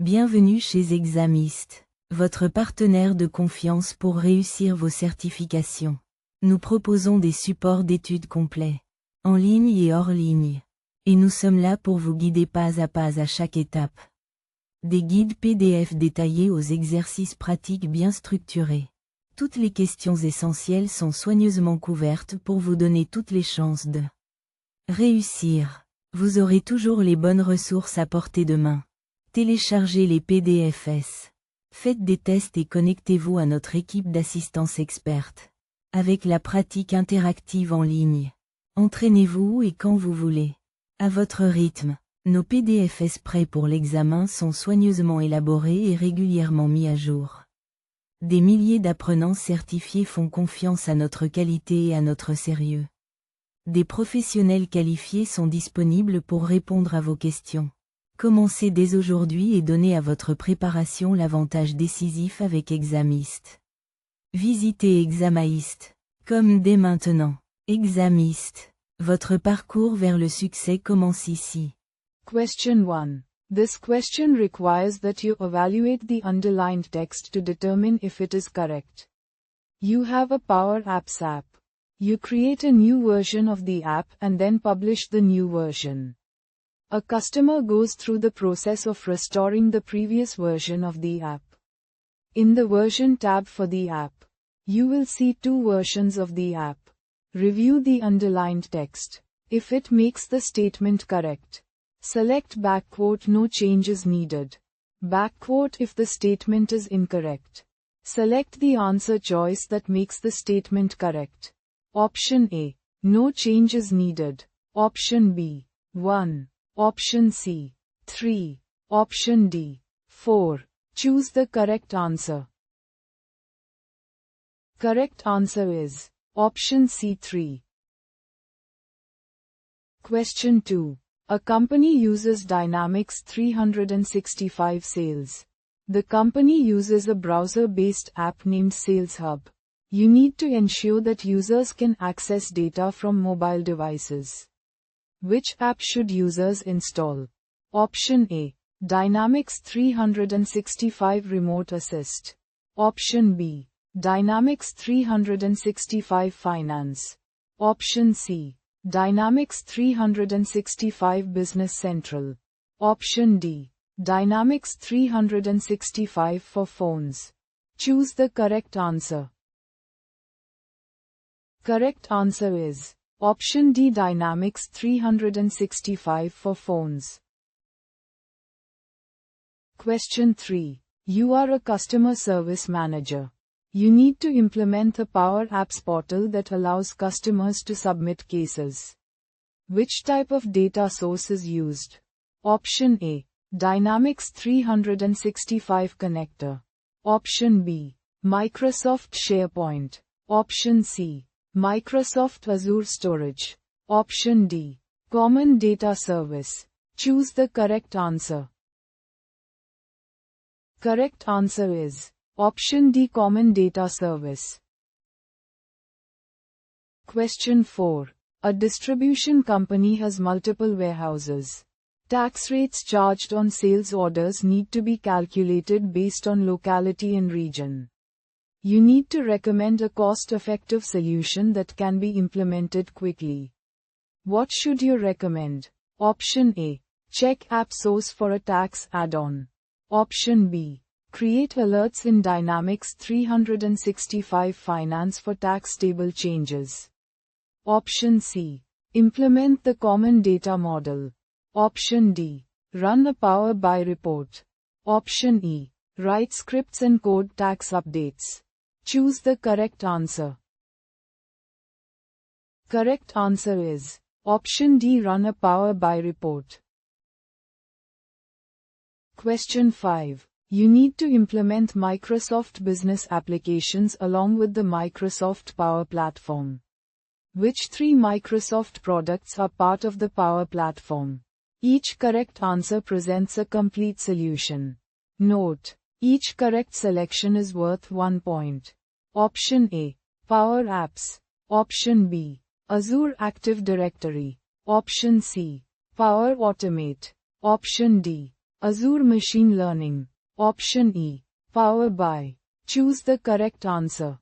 Bienvenue chez Exam Heist, votre partenaire de confiance pour réussir vos certifications. Nous proposons des supports d'études complets, en ligne et hors ligne. Et nous sommes là pour vous guider pas à chaque étape. Des guides PDF détaillés aux exercices pratiques bien structurés. Toutes les questions essentielles sont soigneusement couvertes pour vous donner toutes les chances de réussir. Vous aurez toujours les bonnes ressources à portée de main. Téléchargez les PDFs. Faites des tests et connectez-vous à notre équipe d'assistance experte. Avec la pratique interactive en ligne. Entraînez-vous et quand vous voulez. À votre rythme. Nos PDFs prêts pour l'examen sont soigneusement élaborés et régulièrement mis à jour. Des milliers d'apprenants certifiés font confiance à notre qualité et à notre sérieux. Des professionnels qualifiés sont disponibles pour répondre à vos questions. Commencez dès aujourd'hui et donnez à votre préparation l'avantage décisif avec Exam Heist. Visitez Exam Heist. Comme dès maintenant. Exam Heist. Votre parcours vers le succès commence ici. Question 1. This question requires that you evaluate the underlined text to determine if it is correct. You have a Power Apps app. You create a new version of the app and then publish the new version. A customer goes through the process of restoring the previous version of the app. In the Version tab for the app, you will see two versions of the app. Review the underlined text. If it makes the statement correct, select No changes needed. If the statement is incorrect, select the answer choice that makes the statement correct. Option A. No changes needed. Option B. 1. Option C. 3. Option D. 4. Choose the correct answer. Correct answer is Option C. 3. Question 2. A company uses Dynamics 365 Sales. The company uses a browser-based app named Sales Hub. You need to ensure that users can access data from mobile devices. Which app should users install? Option A. Dynamics 365 Remote Assist. Option B. Dynamics 365 Finance. Option C. Dynamics 365 Business Central. Option D. Dynamics 365 for phones. Choose the correct answer. Correct answer is Option D. Dynamics 365 for phones. Question 3. You are a customer service manager. You need to implement a Power Apps portal that allows customers to submit cases. Which type of data source is used? Option A. Dynamics 365 Connector. Option B. Microsoft SharePoint. Option C. Microsoft Azure Storage. Option D. Common Data Service. Choose the correct answer. Correct answer is Option D. Common Data Service. Question 4. A distribution company has multiple warehouses. Tax rates charged on sales orders need to be calculated based on locality and region. You need to recommend a cost-effective solution that can be implemented quickly. What should you recommend? Option A. Check App Source for a tax add-on. Option B. Create alerts in Dynamics 365 Finance for tax table changes. Option C. Implement the Common Data Model. Option D. Run a Power BI report. Option E. Write scripts and code tax updates. Choose the correct answer. Correct answer is Option D. Run a Power BI report. Question 5. You need to implement Microsoft Business applications along with the Microsoft Power Platform. Which three Microsoft products are part of the Power Platform? Each correct answer presents a complete solution. Note: each correct selection is worth 1 point. Option A. Power Apps. Option B. Azure Active Directory. Option C. Power Automate. Option D. Azure Machine Learning. Option E. Power BI. Choose the correct answer.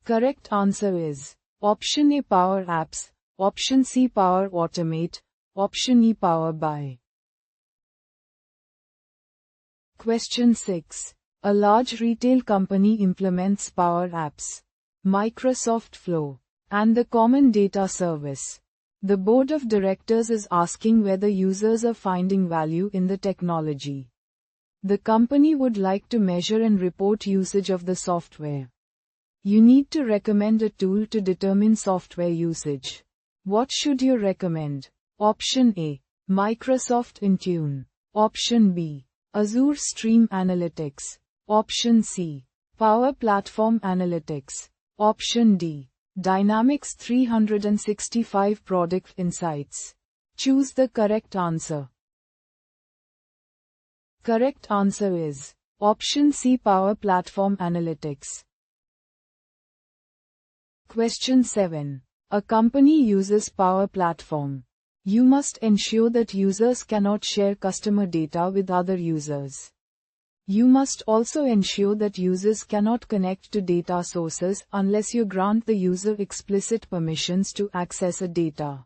Correct answer is Option A, Power Apps, Option C, Power Automate, Option E, Power BI. Question 6. A large retail company implements Power Apps, Microsoft Flow, and the Common Data Service. The board of directors is asking whether users are finding value in the technology. The company would like to measure and report usage of the software. You need to recommend a tool to determine software usage. What should you recommend? Option A. Microsoft Intune. Option B. Azure Stream Analytics. Option C. Power Platform Analytics. Option D. Dynamics 365 Product Insights. Choose the correct answer. Correct answer is Option C, Power Platform Analytics. Question 7. A company uses Power Platform. You must ensure that users cannot share customer data with other users. You must also ensure that users cannot connect to data sources unless you grant the user explicit permissions to access a data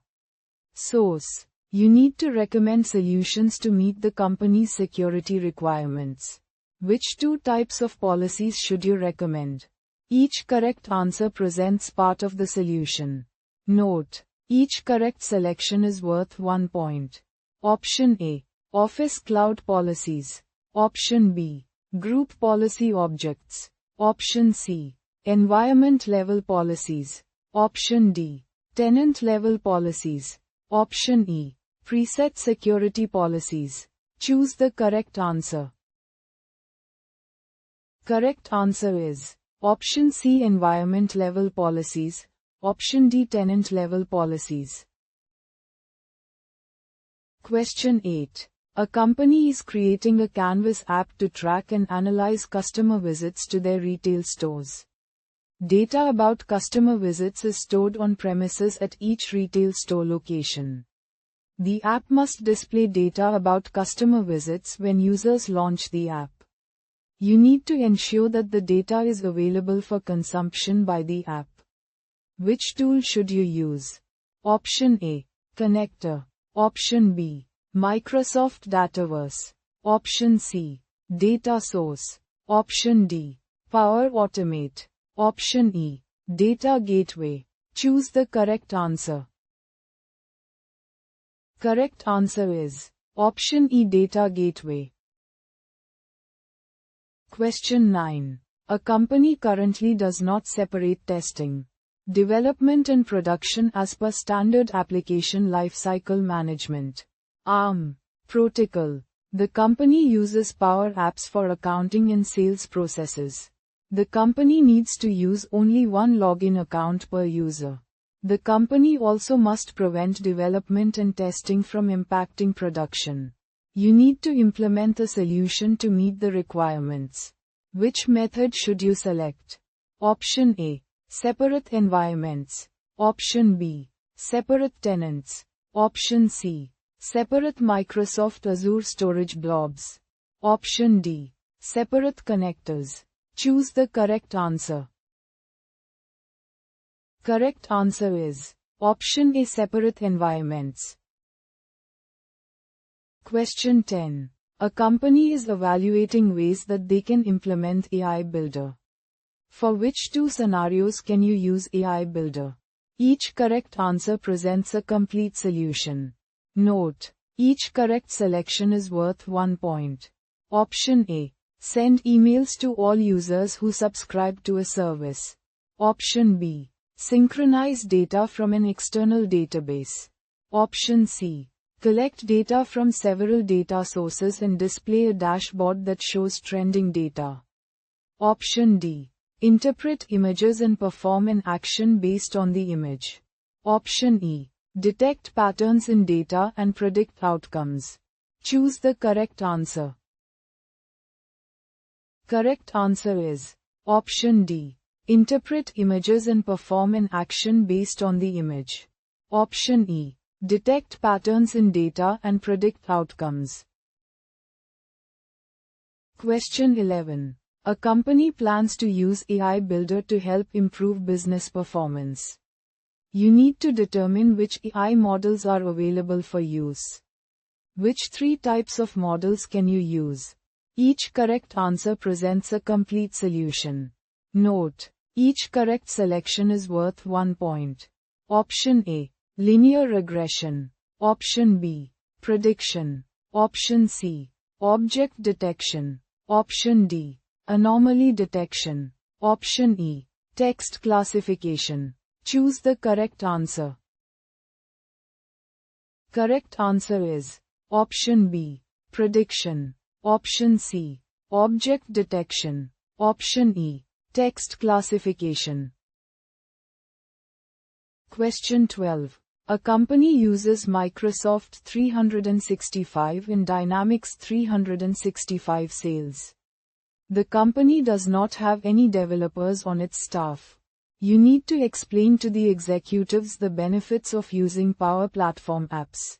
source. You need to recommend solutions to meet the company's security requirements. Which two types of policies should you recommend? Each correct answer presents part of the solution. Note: each correct selection is worth 1 point. Option A. Office Cloud Policies. Option B. Group Policy Objects. Option C. Environment Level Policies. Option D. Tenant Level Policies. Option E. Preset Security Policies. Choose the correct answer. Correct answer is Option C, Environment Level Policies. Option D, Tenant Level Policies. Question 8. A company is creating a Canvas app to track and analyze customer visits to their retail stores. Data about customer visits is stored on premises at each retail store location. The app must display data about customer visits when users launch the app. You need to ensure that the data is available for consumption by the app. Which tool should you use? Option A. Connector. Option B. Microsoft Dataverse. Option C. Data Source. Option D. Power Automate. Option E. Data Gateway. Choose the correct answer. Correct answer is Option E, Data Gateway. Question 9. A company currently does not separate testing, development and production as per Standard Application Lifecycle Management (ARM) protocol. The company uses Power Apps for accounting and sales processes. The company needs to use only one login account per user. The company also must prevent development and testing from impacting production. You need to implement a solution to meet the requirements. Which method should you select? Option A. Separate environments. Option B. Separate tenants. Option C. Separate Microsoft Azure storage blobs. Option D. Separate connectors. Choose the correct answer. Correct answer is Option A, Separate environments. Question 10. A company is evaluating ways that they can implement AI Builder. For which two scenarios can you use AI Builder? Each correct answer presents a complete solution. Note: each correct selection is worth 1 point. Option A. Send emails to all users who subscribe to a service. Option B. Synchronize data from an external database. Option C. Collect data from several data sources and display a dashboard that shows trending data. Option D. Interpret images and perform an action based on the image. Option E. Detect patterns in data and predict outcomes. Choose the correct answer. Correct answer is Option D. Interpret images and perform an action based on the image. Option E. Detect patterns in data and predict outcomes. Question 11. A company plans to use AI Builder to help improve business performance. You need to determine which AI models are available for use. Which 3 types of models can you use? Each correct answer presents a complete solution. Note: each correct selection is worth 1 point. Option A: linear regression. Option B: prediction. Option C: object detection. Option D: anomaly detection. Option E: text classification. Choose the correct answer. Correct answer is Option B: prediction. Option C: object detection. Option E: text classification. Question 12. A company uses Microsoft 365 in Dynamics 365 sales. The company does not have any developers on its staff. You need to explain to the executives the benefits of using Power Platform apps.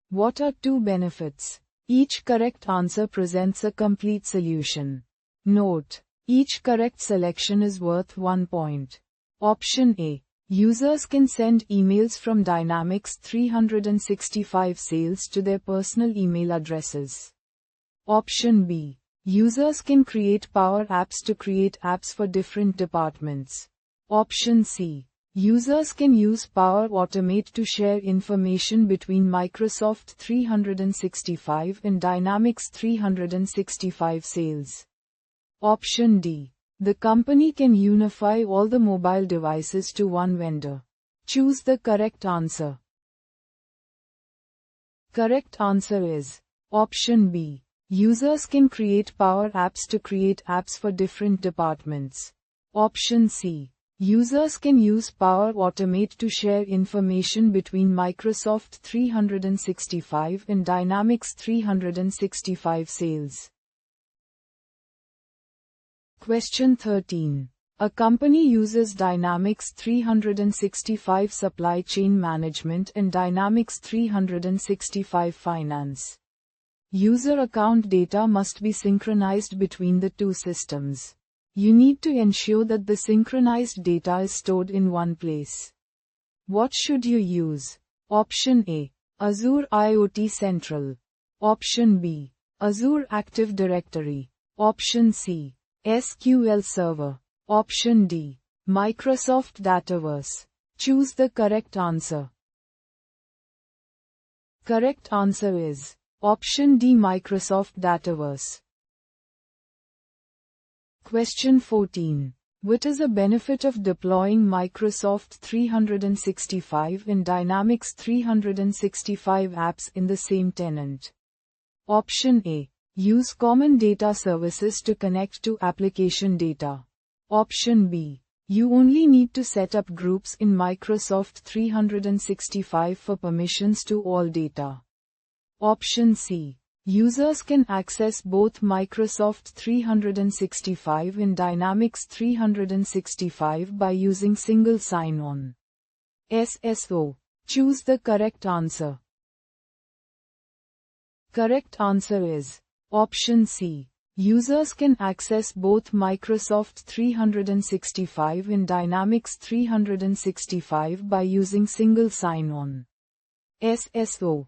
What are 2 benefits? Each correct answer presents a complete solution. Note: each correct selection is worth 1 point. Option A: users can send emails from Dynamics 365 sales to their personal email addresses. Option B: users can create Power Apps to create apps for different departments. Option C: users can use Power Automate to share information between Microsoft 365 and Dynamics 365 sales. Option D: the company can unify all the mobile devices to one vendor. Choose the correct answer. Correct answer is Option B: users can create Power Apps to create apps for different departments. Option C: users can use Power Automate to share information between Microsoft 365 and Dynamics 365 sales. Question 13. A company uses Dynamics 365 Supply Chain Management and Dynamics 365 Finance. User account data must be synchronized between the 2 systems. You need to ensure that the synchronized data is stored in one place. What should you use? Option A: Azure IoT Central. Option B: Azure Active Directory. Option C: SQL Server. Option D: Microsoft Dataverse. Choose the correct answer. Correct answer is Option D: Microsoft Dataverse. Question 14. What is a benefit of deploying Microsoft 365 and Dynamics 365 apps in the same tenant? Option A: use common data services to connect to application data. Option B: you only need to set up groups in Microsoft 365 for permissions to all data. Option C: users can access both Microsoft 365 and Dynamics 365 by using single sign-on. SSO. Choose the correct answer. Correct answer is Option C. Users can access both Microsoft 365 and Dynamics 365 by using single sign-on. SSO.